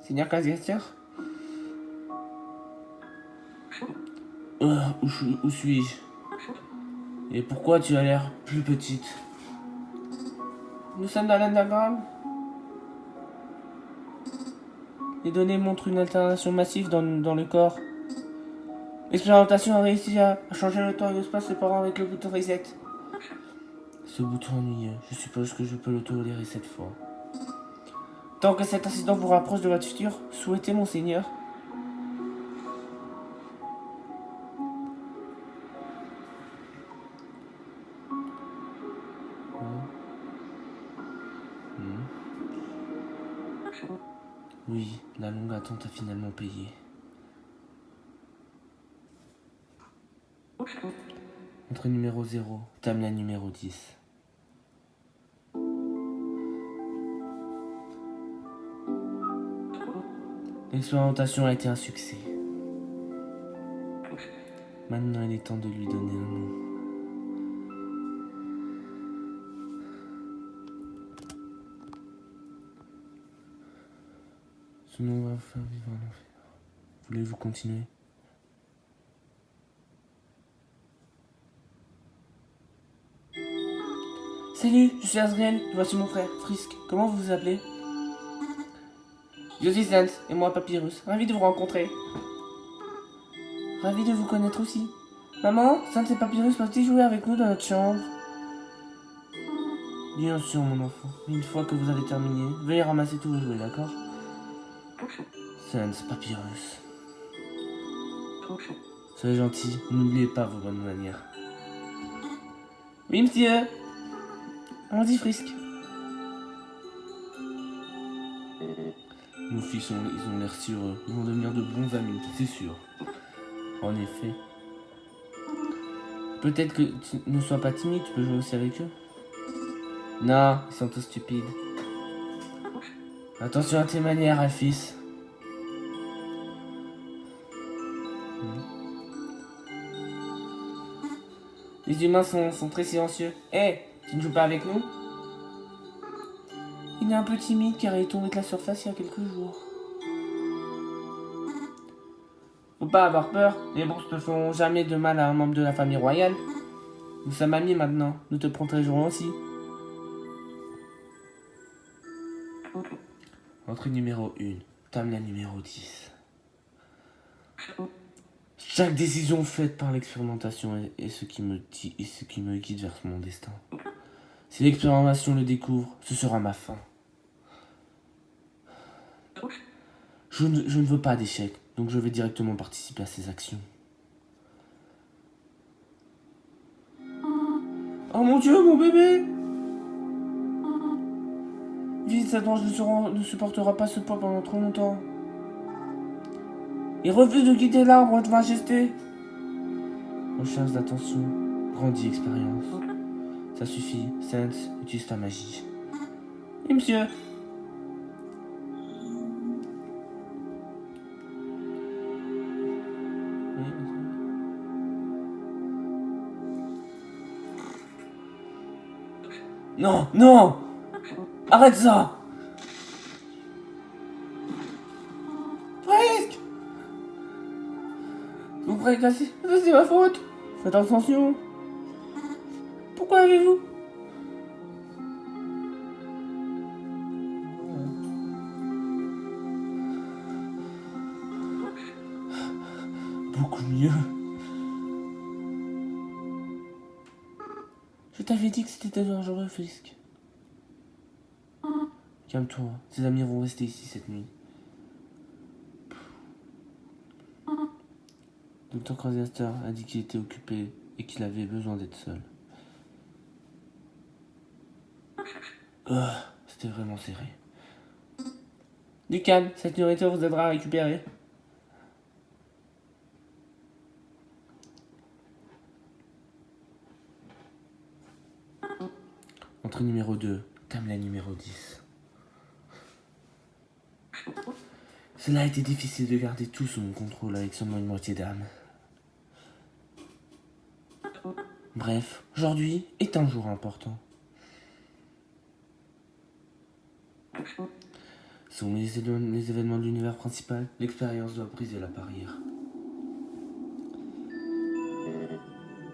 Seigneur Cassiaster? Où suis-je? Et pourquoi tu as l'air plus petite? Nous sommes dans l'underground. Les données montrent une altération massive dans le corps. L'expérimentation a réussi à changer le temps et l'espace séparant avec le bouton reset. Ce bouton ennuyeux, je suppose que je peux le tolérer cette fois. Tant que cet incident vous rapproche de votre futur, souhaitez, monseigneur. Oui, la longue attente a finalement payé. Entrée numéro 0, timeline numéro 10. L'expérimentation a été un succès. Maintenant, il est temps de lui donner un nom. Ce nom va vous faire vivre un enfer. Voulez-vous continuer? Salut, je suis Azriel, voici mon frère, Frisk. Comment vous vous appelez? Je suis Sans, et moi Papyrus. Ravi de vous rencontrer. Ravi de vous connaître aussi. Maman, Sans et Papyrus peuvent-ils jouer avec nous dans notre chambre? Bien sûr, mon enfant. Mais une fois que vous avez terminé, veuillez ramasser tous vos jouets, d'accord? Sans, Papyrus. Soyez gentil, n'oubliez pas vos bonnes manières. Oui, monsieur. Allons-y, Frisk. Nos fils, ils ont l'air sûrs. Ils vont devenir de bons amis, c'est sûr. En effet. Peut-être que tu ne sois pas timide, tu peux jouer aussi avec eux. Non, ils sont tous stupides. Attention à tes manières, Alphys. Les humains sont très silencieux. Hé, tu ne joues pas avec nous? Il est un peu timide car il est tombé de la surface il y a quelques jours. Faut pas avoir peur, les bourses ne feront jamais de mal à un membre de la famille royale. Nous sommes amis maintenant, nous te protégerons aussi. Entrée numéro 1, timeline numéro 10. Chaque décision faite par l'expérimentation est ce qui me guide vers mon destin. Si l'expérimentation le découvre, ce sera ma fin. Je ne veux pas d'échec, donc je vais directement participer à ces actions. Oh mon Dieu, mon bébé! Vite, cet ange ne supportera pas ce poids pendant trop longtemps. Il refuse de quitter l'arbre, votre majesté. Recherche d'attention, grandit expérience. Ça suffit, Sans, utilise ta magie. Oui, monsieur. Non, non! Arrête ça! Frisk! Vous pourrez casser, c'est ma faute! Faites attention! Pourquoi avez-vous? Beaucoup mieux. Je t'avais dit que c'était dangereux, Frisk. Calme-toi, tes amis vont rester ici cette nuit. Dr. Cassiaster a dit qu'il était occupé et qu'il avait besoin d'être seul. C'était vraiment serré. Du calme, cette nourriture vous aidera à récupérer. Entrée numéro 2, timeline numéro 10. Cela a été difficile de garder tout sous mon contrôle avec seulement une moitié d'âme. Bref, aujourd'hui est un jour important. Sont les événements de l'univers principal. L'expérience doit briser la barrière.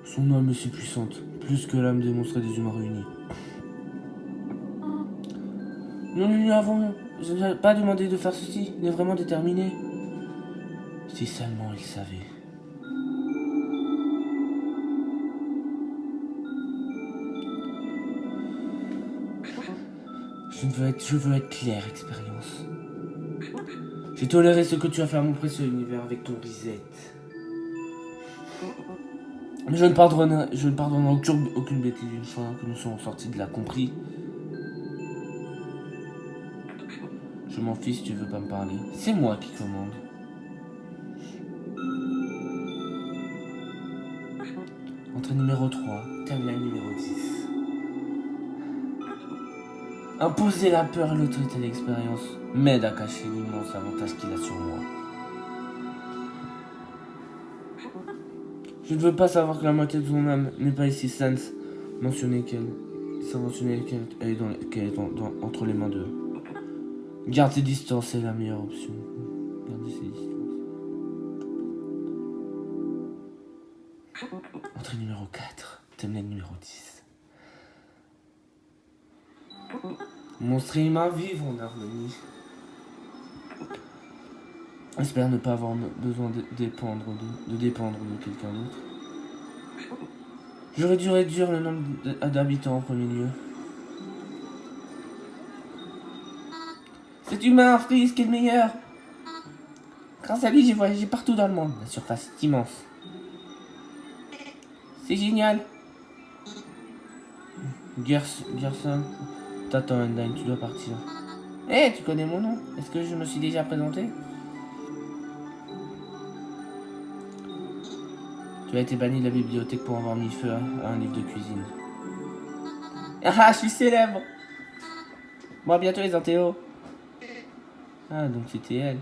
Son âme est si puissante, plus que l'âme démonstrée des humains réunis. Nous ne lui avons pas demandé de faire ceci, il est vraiment déterminé. Si seulement il savait. Je veux être clair, expérience. J'ai toléré ce que tu as fait à mon précieux univers avec ton reset. Mais je ne pardonnerai aucune bêtise une fois que nous sommes sortis de là, compris? Je m'en fiche si tu veux pas me parler. C'est moi qui commande. Entrée numéro 3, timeline numéro 10. Imposer la peur et l'autorité à l'expérience m'aide à cacher l'immense avantage qu'il a sur moi. Je ne veux pas savoir que la moitié de son âme n'est pas ici sans mentionner qu'elle est entre les mains d'eux. Garde ses distances, c'est la meilleure option. Gardez ses distances. Entrée numéro 4, timeline numéro 10. Monstre et humain vivent en harmonie. J'espère ne pas avoir besoin de dépendre de quelqu'un d'autre. J'aurais dû réduire le nombre d'habitants en premier lieu. Cet humain Freeze qui est le meilleur. Grâce à lui, j'ai voyagé partout dans le monde. La surface est immense. C'est génial. Gerson, t'attends, Undyne, tu dois partir. Hé, tu connais mon nom? Est-ce que je me suis déjà présenté? Tu as été banni de la bibliothèque pour avoir mis feu à un livre de cuisine. Ah, je suis célèbre. Moi, bientôt les antéos. Ah, donc c'était elle.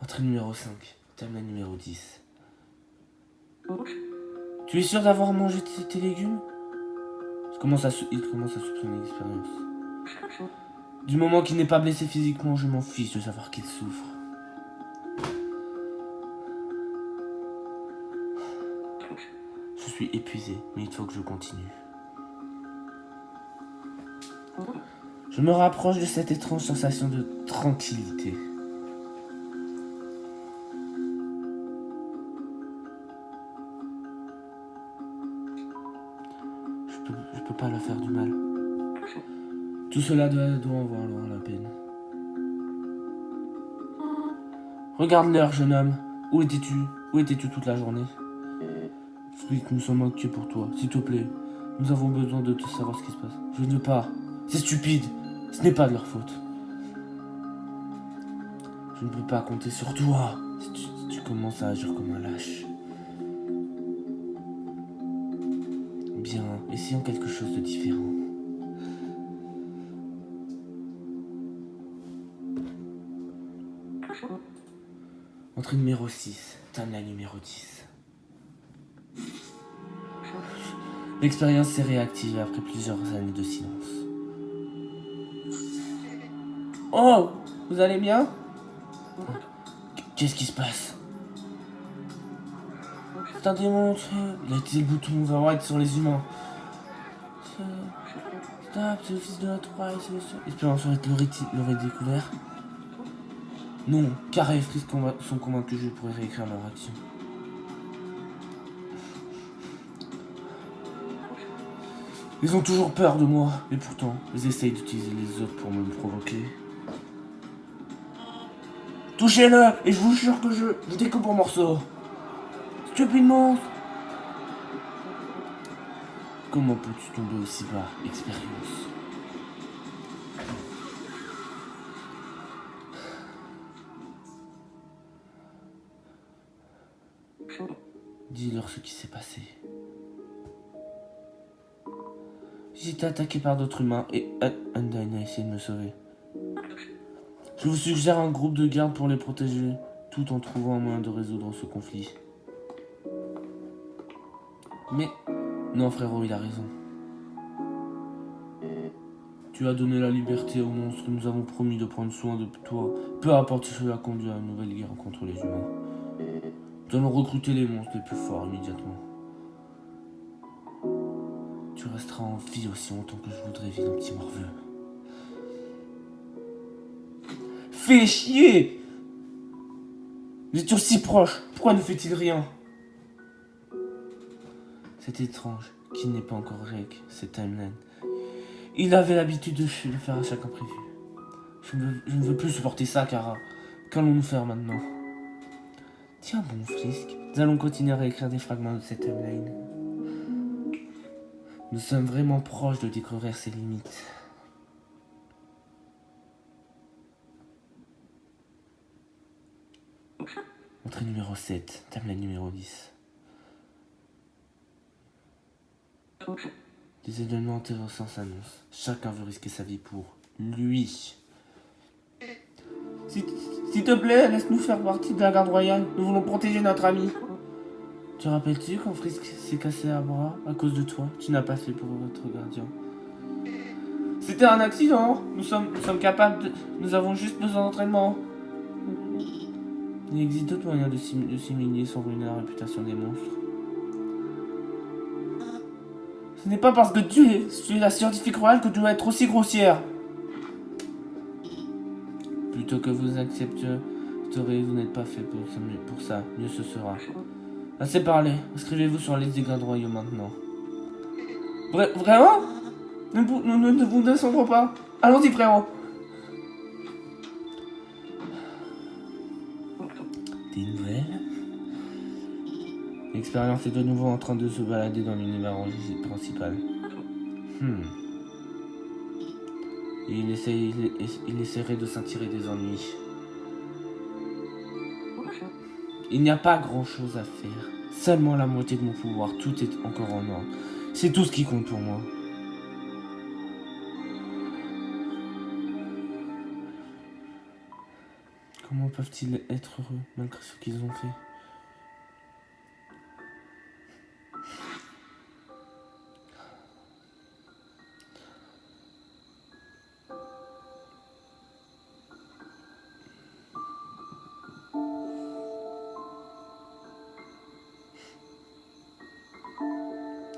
Entrée numéro 5, timeline numéro 10. Tu es sûr d'avoir mangé tes légumes? Il commence à soupçonner l'expérience. Du moment qu'il n'est pas blessé physiquement, je m'en fiche de savoir qu'il souffre. Je suis épuisé, mais il faut que je continue. Je me rapproche de cette étrange sensation de tranquillité. Je peux pas leur faire du mal. Tout cela doit en valoir la peine. Regarde l'heure, jeune homme. Où étais-tu toute la journée? Flic, nous sommes inquiets pour toi. S'il te plaît, nous avons besoin de te savoir ce qui se passe. Je ne veux pas. C'est stupide. Ce n'est pas de leur faute. Je ne peux pas compter sur toi si tu commences à agir comme un lâche. Bien, essayons quelque chose de différent. Entrée numéro 6, timeline numéro 10. L'expérience s'est réactivée après plusieurs années de silence. Oh, vous allez bien? Qu'est-ce qui se passe? C'est un démon, il a utilisé le bouton override sur les humains. Stop, c'est le fils de la 3 et c'est le seul. L'espérance l'aurait découvert. Non, Kara et Freeze sont convaincus que je pourrais réécrire leur action. Ils ont toujours peur de moi, et pourtant, ils essayent d'utiliser les autres pour me provoquer. Touchez-le, et je vous jure que je vous découpe en morceaux. Stupide monstre! Comment peux-tu tomber aussi bas, expérience? Dis-leur ce qui s'est passé. J'ai été attaqué par d'autres humains et Undyne a essayé de me sauver. Je vous suggère un groupe de garde pour les protéger, tout en trouvant un moyen de résoudre ce conflit. Mais, non frérot, il a raison. Tu as donné la liberté aux monstres. Nous avons promis de prendre soin de toi. Peu importe si cela conduit à une nouvelle guerre contre les humains. Nous allons recruter les monstres les plus forts immédiatement. Tu resteras en vie aussi longtemps que je voudrais, vilain petit morveux. Fais chier! Nous étions si proches. Pourquoi ne fait-il rien? C'est étrange qu'il n'ait pas encore règle cette timeline. Il avait l'habitude de le faire à chaque imprévu. Je ne veux plus supporter ça, Kara. Qu'allons-nous faire maintenant? Tiens bon, Frisk. Nous allons continuer à réécrire des fragments de cette timeline. Nous sommes vraiment proches de découvrir ses limites. Entrée numéro 7, timeline numéro 10. Des événements intéressants s'annoncent. Chacun veut risquer sa vie pour lui. S'il te plaît, laisse-nous faire partie de la garde royale. Nous voulons protéger notre ami. Te rappelles-tu quand Frisk s'est cassé un bras à cause de toi? Tu n'as pas fait pour votre gardien. C'était un accident. Nous sommes capables de... Nous avons juste besoin d'entraînement. Il existe d'autres moyens de s'humilier sans ruiner la réputation des monstres. Ce n'est pas parce que tu es la scientifique royale que tu dois être aussi grossière. Plutôt que vous accepterez, vous n'êtes pas fait pour ça. Mieux ce sera. Assez parlé. Inscrivez-vous sur la liste des gardes royaux maintenant. Vraiment? Nous ne vous descendrons pas. Allons-y, frérot. Des nouvelles? L'expérience est de nouveau en train de se balader dans l'univers principal. Et il essaierait de s'en tirer des ennuis. Il n'y a pas grand chose à faire. Seulement la moitié de mon pouvoir. Tout est encore en ordre. C'est tout ce qui compte pour moi. Comment peuvent-ils être heureux malgré ce qu'ils ont fait?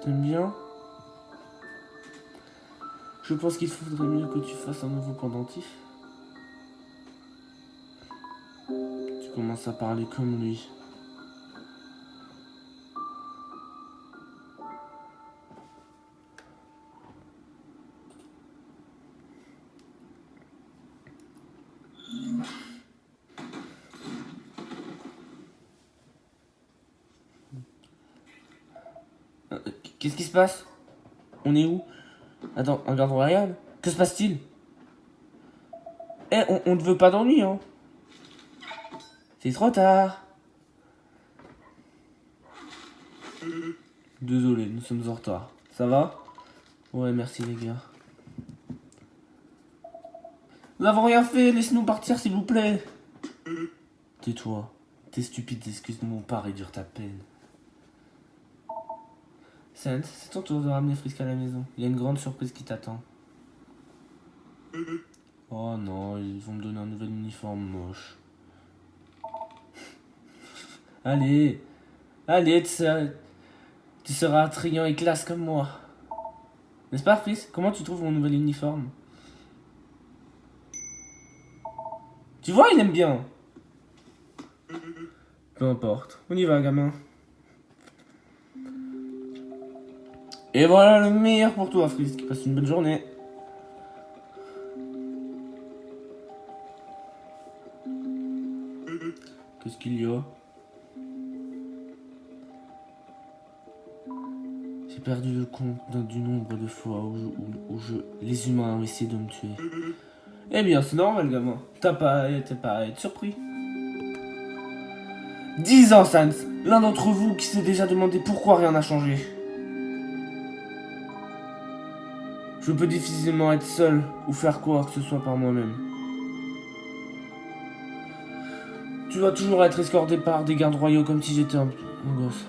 T'aimes bien? Je pense qu'il faudrait mieux que tu fasses un nouveau pendentif. Tu commences à parler comme lui. Qu'est-ce qui se passe? On est où? Attends, un garde royal? Que se passe-t-il? On ne veut pas d'ennui, hein. C'est trop tard. Désolé, nous sommes en retard. Ça va? Ouais, merci les gars. Nous n'avons rien fait, laisse-nous partir s'il vous plaît. Tais-toi. Tes stupides excuses ne vont pas réduire ta peine. Sans, c'est ton tour de ramener Frisk à la maison. Il y a une grande surprise qui t'attend. Oh non, ils vont me donner un nouvel uniforme moche. Allez, tu seras attrayant et classe comme moi. N'est-ce pas, Frisk? Comment tu trouves mon nouvel uniforme? Tu vois, il aime bien. Peu importe, on y va, gamin. Et voilà le meilleur pour toi, Frisk. Passe une bonne journée. Qu'est-ce qu'il y a? J'ai perdu le compte du nombre de fois où les humains ont essayé de me tuer. Eh bien, c'est normal, gamin. T'as pas à être surpris. 10 ans, Sans. L'un d'entre vous qui s'est déjà demandé pourquoi rien n'a changé. Je peux difficilement être seul ou faire quoi que ce soit par moi-même. Tu vas toujours être escorté par des gardes royaux comme si j'étais un gosse.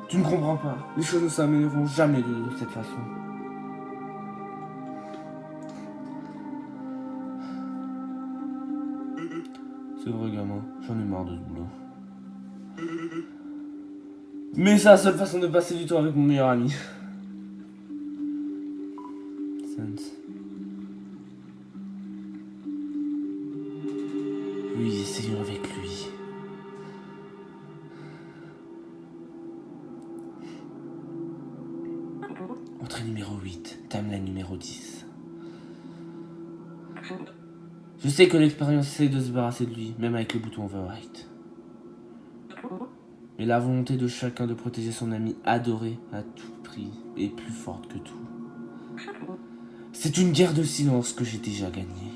Tu ne comprends pas. Les choses ne s'amélioreront jamais de cette façon. C'est vrai, gamin. J'en ai marre de ce boulot. Mais c'est la seule façon de passer du temps avec mon meilleur ami. Sans. Oui, essayons avec lui. Entrée numéro 8, timeline numéro 10. Je sais que l'expérience essaie de se débarrasser de lui, même avec le bouton overwrite. Mais la volonté de chacun de protéger son ami adoré à tout prix est plus forte que tout. C'est une guerre de silence que j'ai déjà gagnée.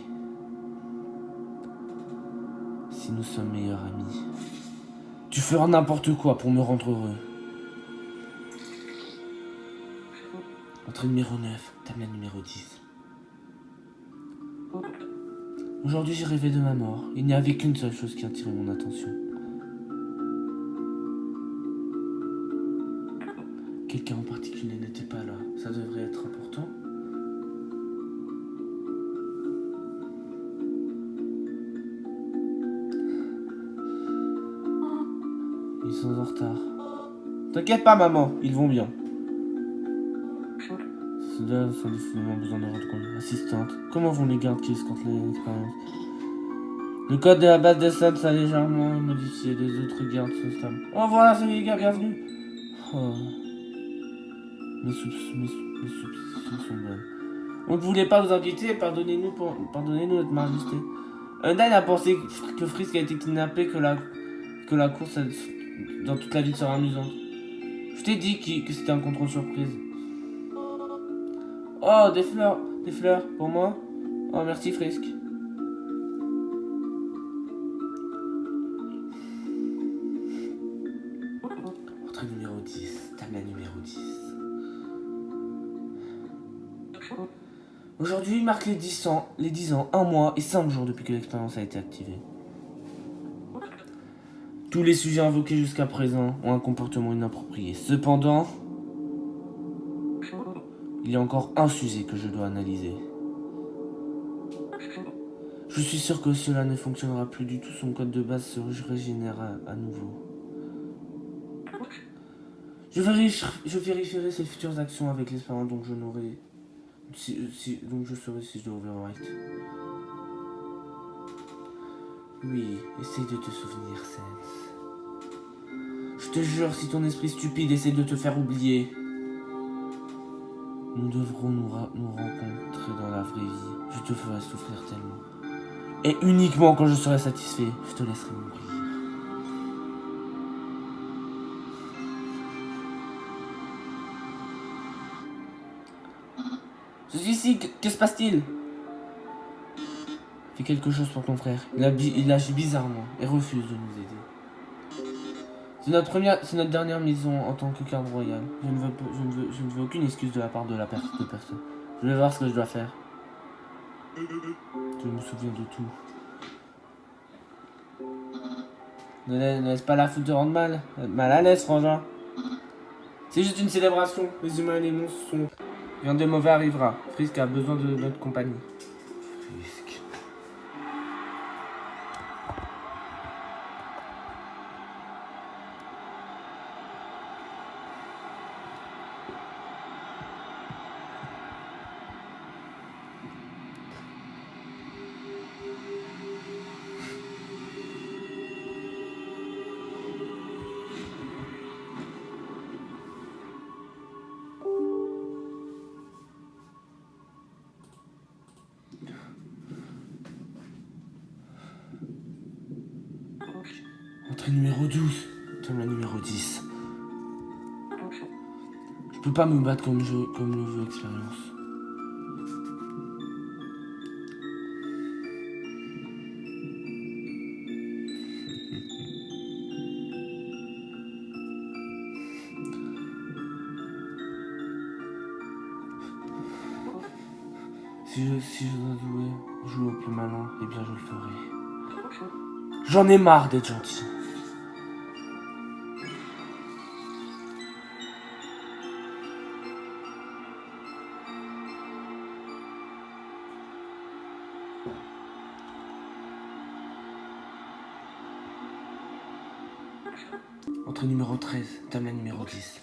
Si nous sommes meilleurs amis, tu feras n'importe quoi pour me rendre heureux. Entrée numéro 9, timeline numéro 10. Aujourd'hui, j'ai rêvé de ma mort. Il n'y avait qu'une seule chose qui attirait mon attention. Quelqu'un en particulier n'était pas là. Ça devrait être important. Ils sont en retard. T'inquiète pas, maman, ils vont bien. Ceux-là sont décidément besoin de reconduire. Assistante, comment vont les gardes qui escortent l'expérience? Le code de la base de Sans a légèrement modifié. Les autres gardes sont stables. Oh voilà, c'est les gars, bienvenue. Oh. Mes soupçons sont bonnes. On ne voulait pas vous inquiéter, pardonnez-nous notre majesté. Undyne a pensé que Frisk a été kidnappé, que la course dans toute la ville sera amusante. Je t'ai dit que c'était un contrôle surprise. Oh, des fleurs, pour moi. Oh, merci Frisk. Entrée numéro 10, table numéro 10. Aujourd'hui marque les 10 ans, 1 mois et 5 jours depuis que l'expérience a été activée. Tous les sujets invoqués jusqu'à présent ont un comportement inapproprié. Cependant, il y a encore un sujet que je dois analyser. Je suis sûr que cela ne fonctionnera plus du tout, son code de base se régénère à nouveau. Je vérifierai ses futures actions avec l'expérience dont je n'aurai... donc je saurai si je dois overwrite. Oui, essaye de te souvenir, Sans. Je te jure, si ton esprit stupide essaie de te faire oublier, nous devrons nous rencontrer dans la vraie vie. Je te ferai souffrir tellement. Et uniquement quand je serai satisfait, je te laisserai mourir. Je suis ici, que se passe-t-il? Fais quelque chose pour ton frère. Il agit bizarrement et refuse de nous aider. C'est notre dernière mission en tant que garde royal. Je ne veux aucune excuse de la part de personne. Je vais voir ce que je dois faire. Je me souviens de tout. Ne laisse pas la foule te rendre mal à l'aise, frangin. C'est juste une célébration. Les humains et les monstres sont... Rien de mauvais arrivera. Frisk a besoin de notre compagnie. Frisk. Entrée numéro 12. Tiens, la numéro 10. Je peux pas me battre comme le veut expérience. Si je dois jouer au plus malin, eh bien je le ferai. J'en ai marre d'être gentil. Entrée numéro 13, timeline numéro 10.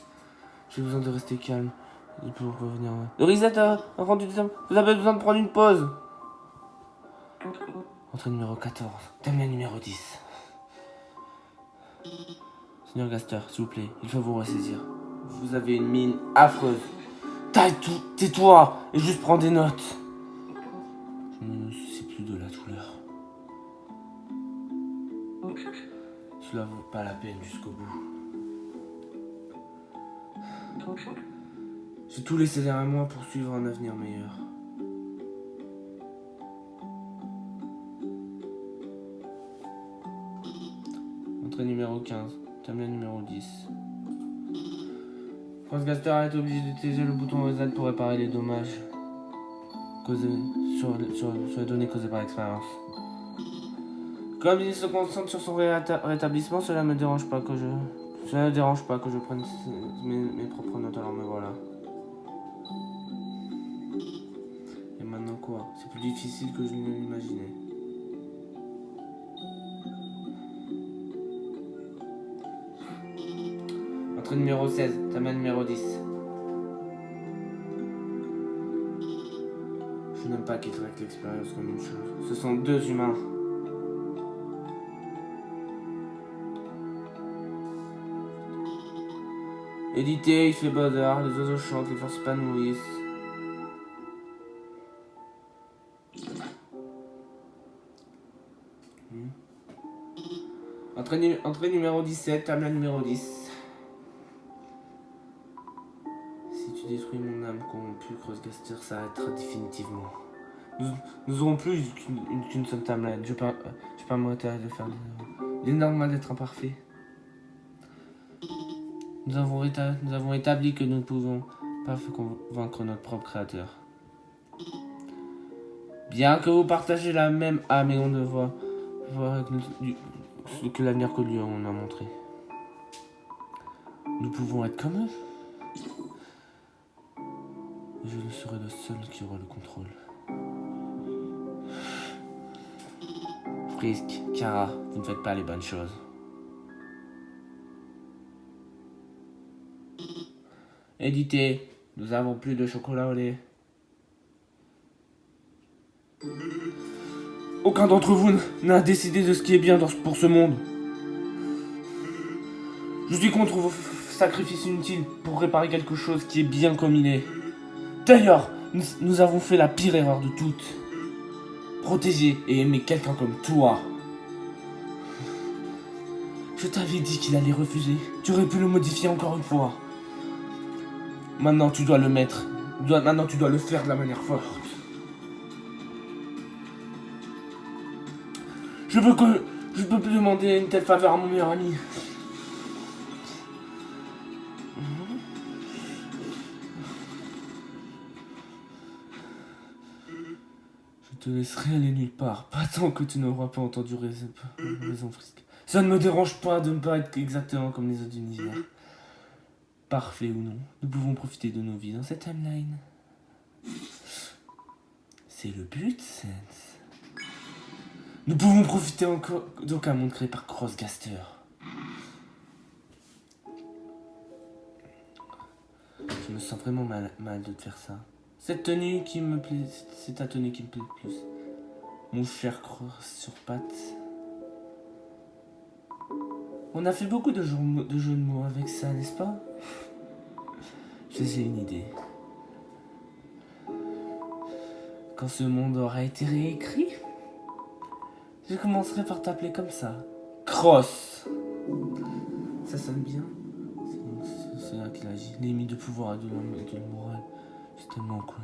J'ai besoin de rester calme. Il peut revenir. Le reset a rendu des... Vous avez besoin de prendre une pause. Entrée numéro 14, timeline numéro 10. Seigneur Gaster, s'il vous plaît, il faut vous ressaisir. Vous avez une mine affreuse. Tais-toi et juste prends des notes. Je ne me soucie plus de la douleur. Cela vaut pas la peine jusqu'au bout. J'ai tout laissé derrière moi pour suivre un avenir meilleur. Entrée numéro 15, timeline numéro 10. Crossgaster a été obligé d'utiliser le bouton reset pour réparer les dommages causés sur les données causées par l'expérience. Comme il se concentre sur son rétablissement, cela ne dérange pas que je prenne mes propres notes, alors me voilà. Et maintenant quoi? C'est plus difficile que je ne l'imaginais. Entrée numéro 16, timeline numéro 10. Je n'aime pas qu'ils traitent l'expérience comme une chose. Ce sont deux humains. Édité, il fait bazar, les oiseaux chantent, les forces s'épanouissent. Entrée numéro 17, timeline numéro 10. Si tu détruis mon âme corrompue, Crossgaster s'arrêtera définitivement. Nous aurons plus qu'une seule timeline. Je pas m'arrêter de faire des... Il est normal d'être imparfait. Nous avons établi que nous ne pouvons pas convaincre notre propre créateur. Bien que vous partagez la même âme et on ne voit que l'avenir que lui on a montré. Nous pouvons être comme eux. Et je ne serai le seul qui aura le contrôle. Frisk, Kara, vous ne faites pas les bonnes choses. Édité, nous avons plus de chocolat au lait. Aucun d'entre vous n'a décidé de ce qui est bien pour ce monde. Je suis contre vos sacrifices inutiles pour réparer quelque chose qui est bien comme il est. D'ailleurs, nous avons fait la pire erreur de toutes. Protéger et aimer quelqu'un comme toi. Je t'avais dit qu'il allait refuser. Tu aurais pu le modifier encore une fois. Maintenant, tu dois le mettre. Maintenant, tu dois le faire de la manière forte. Je peux plus demander une telle faveur à mon meilleur ami. Je te laisserai aller nulle part. Pas tant que tu n'auras pas entendu raison, Frisk. Ça ne me dérange pas de ne pas être exactement comme les autres univers. Parfait ou non, nous pouvons profiter de nos vies dans cette timeline. C'est le but, Sense. Nous pouvons profiter encore d'aucun monde créé par Crossgaster. Je me sens vraiment mal de te faire ça. Cette tenue qui me plaît, c'est ta tenue qui me plaît le plus. Mon cher Cross sur pattes. On a fait beaucoup de jeux de mots avec ça, n'est-ce pas? J'ai une idée. Quand ce monde aura été réécrit, je commencerai par t'appeler comme ça. Cross. Ça sonne bien. C'est là qu'il agit. Limite de pouvoir et de morale. C'est tellement cool.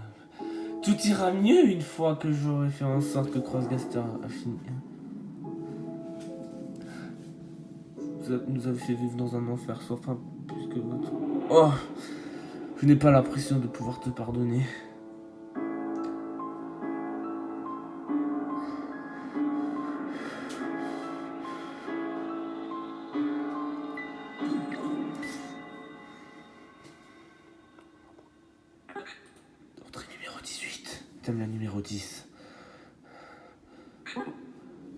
Tout ira mieux une fois que j'aurai fait en sorte que Crossgaster a fini. Nous avez fait vivre dans un enfer, sauf un plus que votre. Oh, je n'ai pas l'impression de pouvoir te pardonner. Entrée numéro 18, timeline numéro 10.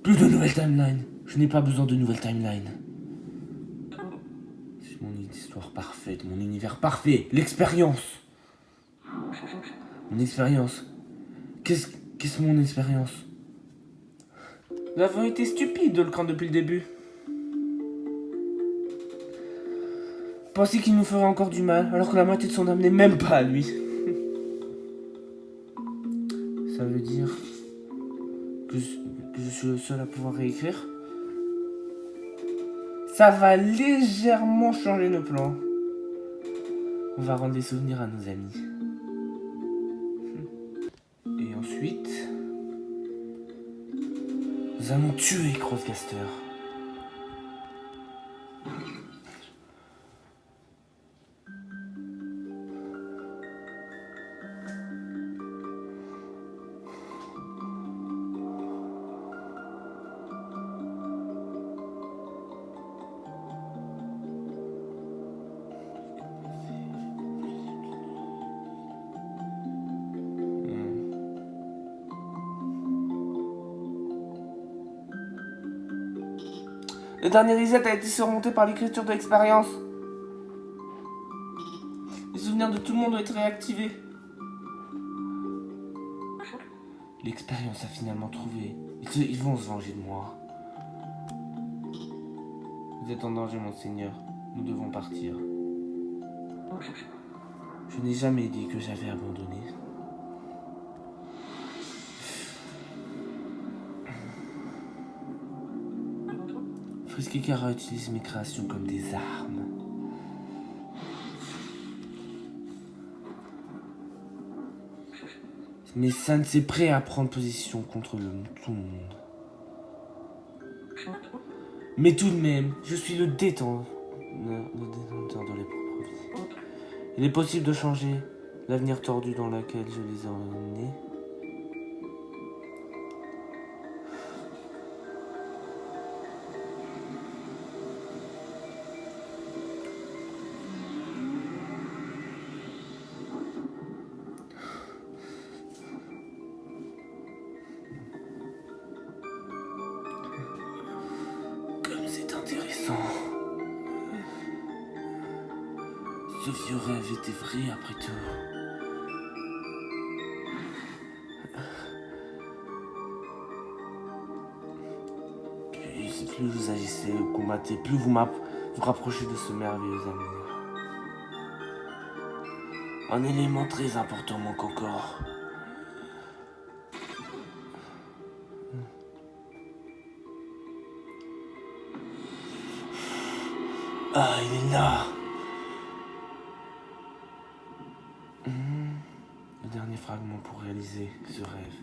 Plus de nouvelles timelines. Je n'ai pas besoin de nouvelles timelines. Mon histoire parfaite, mon univers parfait, l'expérience. Mon expérience. Qu'est-ce mon expérience? Nous avons été stupides, Dolcan, depuis le début. Penser qu'il nous ferait encore du mal, alors que la moitié de son âme n'est même pas à lui. Ça veut dire que je suis le seul à pouvoir réécrire. Ça va légèrement changer nos plans. On va rendre des souvenirs à nos amis. Et ensuite, nous allons tuer Crosscaster. Le dernier reset a été surmonté par l'écriture de l'expérience. Les souvenirs de tout le monde ont été réactivés. L'expérience a finalement trouvé. Ils vont se venger de moi. Vous êtes en danger, monseigneur. Nous devons partir. Je n'ai jamais dit que j'avais abandonné. Friskikara utilise mes créations comme des armes. Mais Sans est prêt à prendre position contre tout le monde. Mais tout de même, je suis le détenteur de l'épreuve. Il est possible de changer l'avenir tordu dans lequel je les ai emmenés. Comme c'est intéressant. Ce vieux rêve était vrai après tout. Plus vous agissez ou combattez, plus vous rapprochez de ce merveilleux amour. Un élément très important manque encore. Ah, il est là. Le dernier fragment pour réaliser ce rêve.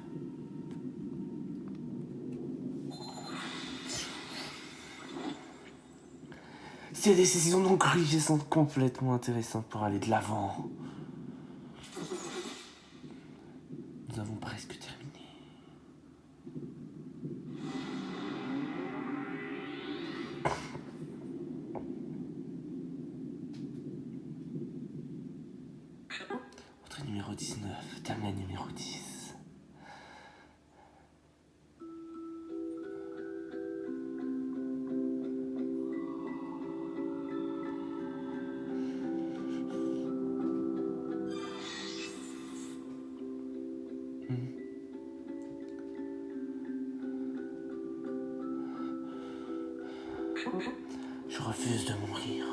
Ces décisions non corrigées sont complètement intéressantes pour aller de l'avant. Nous avons presque terminé. Entrée numéro 19, terminal numéro 10. Je refuse de mourir.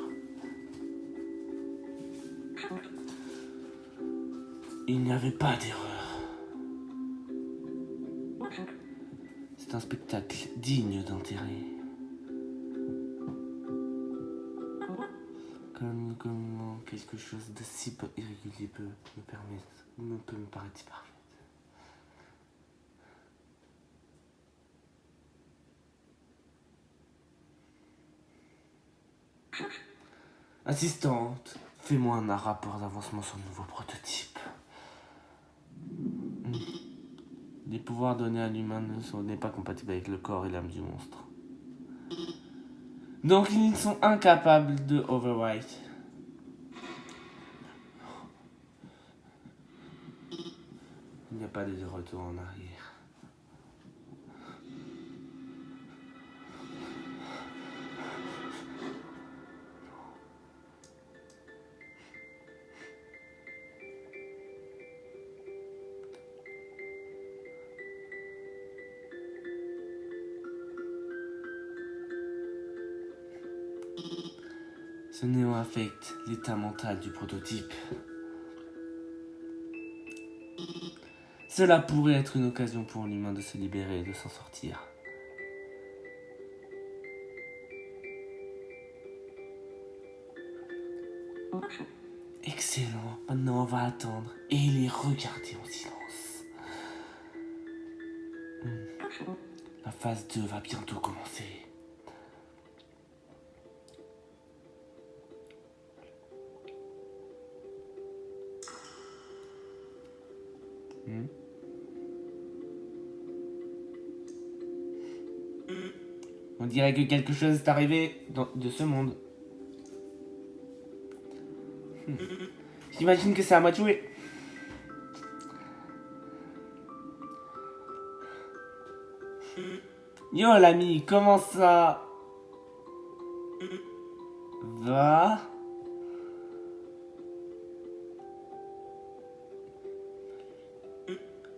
Il n'y avait pas d'erreur. C'est un spectacle digne d'intérêt. Comment quelque chose de si peu irrégulier peut me paraître si parfait. Assistante, fais-moi un rapport d'avancement sur le nouveau prototype. Les pouvoirs donnés à l'humain n'est pas compatible avec le corps et l'âme du monstre. Donc ils sont incapables de overwrite. Il n'y a pas de retour en arrière. Ce néant affecte l'état mental du prototype. Cela pourrait être une occasion pour l'humain de se libérer et de s'en sortir. Excellent, maintenant on va attendre et les regarder en silence. La phase 2 va bientôt commencer. On dirait que quelque chose est arrivé de ce monde. J'imagine que c'est à moi de jouer. Yo l'ami, comment ça va?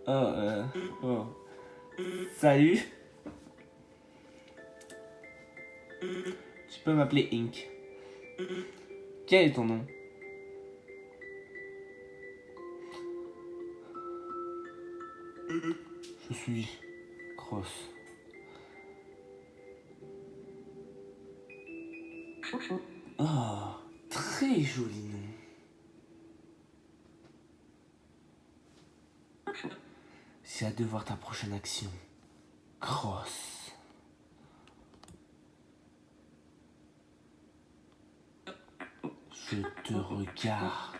Oh. Salut. Tu peux m'appeler Ink. Quel est ton nom? Je suis Cross. Oh, très joli nom. J'ai hâte de voir ta prochaine action. Cross. Je te regarde.